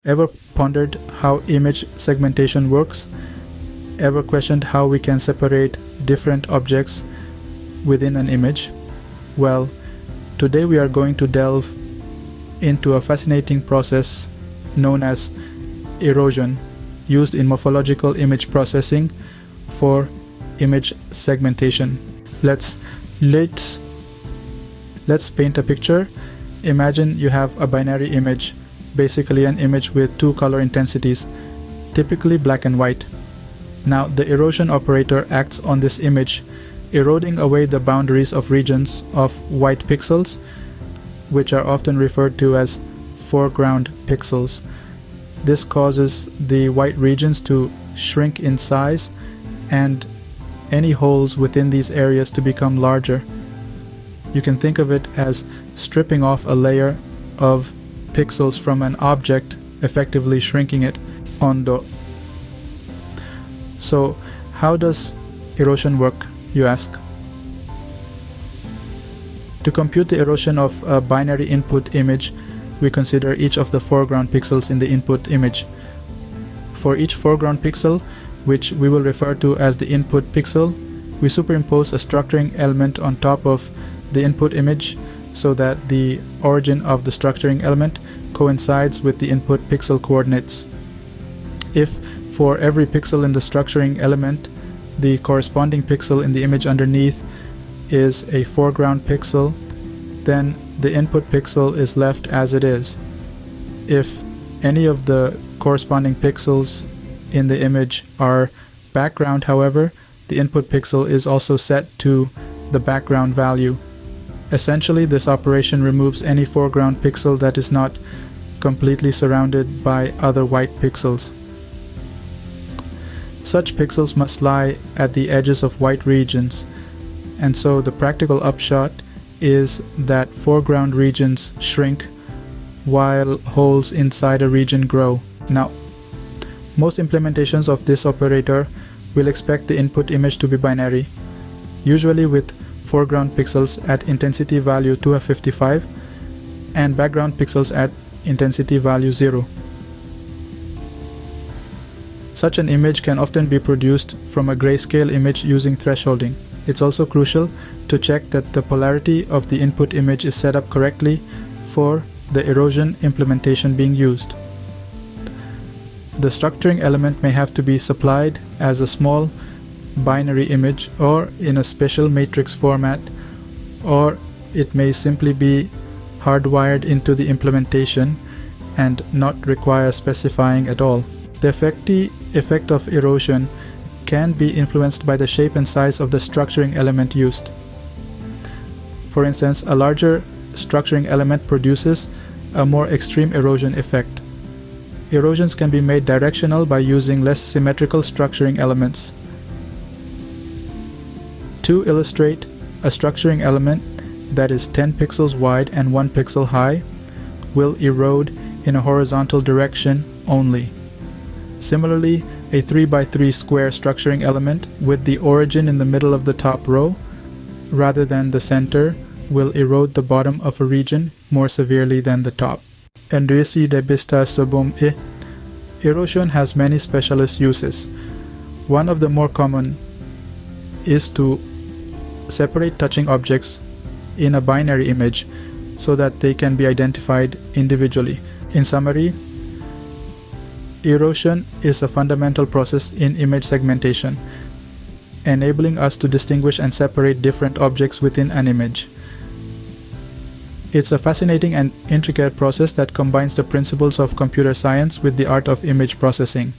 Ever pondered how image segmentation works? Ever questioned how we can separate different objects within an image? Well, today we are going to delve into a fascinating process known as erosion, used in morphological image processing for image segmentation. Let's paint a picture. Imagine you have a binary image, basically an image with two color intensities, typically black and white. Now the erosion operator acts on this image, eroding away the boundaries of regions of white pixels, which are often referred to as foreground pixels. This causes the white regions to shrink in size and any holes within these areas to become larger. You can think of it as stripping off a layer of pixels from an object, effectively shrinking it. So how does erosion work, you ask? To compute the erosion of a binary input image, we consider each of the foreground pixels in the input image. For each foreground pixel, which we will refer to as the input pixel, we superimpose a structuring element on top of the input image so that the origin of the structuring element coincides with the input pixel coordinates. If for every pixel in the structuring element, the corresponding pixel in the image underneath is a foreground pixel, then the input pixel is left as it is. If any of the corresponding pixels in the image are background, however, the input pixel is also set to the background value. Essentially, this operation removes any foreground pixel that is not completely surrounded by other white pixels. Such pixels must lie at the edges of white regions, and so the practical upshot is that foreground regions shrink while holes inside a region grow. Now, most implementations of this operator will expect the input image to be binary, usually with foreground pixels at intensity value 255 and background pixels at intensity value 0. Such an image can often be produced from a grayscale image using thresholding. It's also crucial to check that the polarity of the input image is set up correctly for the erosion implementation being used. The structuring element may have to be supplied as a small binary image or in a special matrix format, or it may simply be hardwired into the implementation and not require specifying at all. The effect of erosion can be influenced by the shape and size of the structuring element used. For instance, a larger structuring element produces a more extreme erosion effect. Erosions can be made directional by using less symmetrical structuring elements. To illustrate, a structuring element that is 10 pixels wide and 1 pixel high will erode in a horizontal direction only. Similarly, a 3x3 square structuring element with the origin in the middle of the top row rather than the center will erode the bottom of a region more severely than the top. Erosion has many specialist uses. One of the more common is to separate touching objects in a binary image so that they can be identified individually. In summary, erosion is a fundamental process in image segmentation, enabling us to distinguish and separate different objects within an image. It's a fascinating and intricate process that combines the principles of computer science with the art of image processing.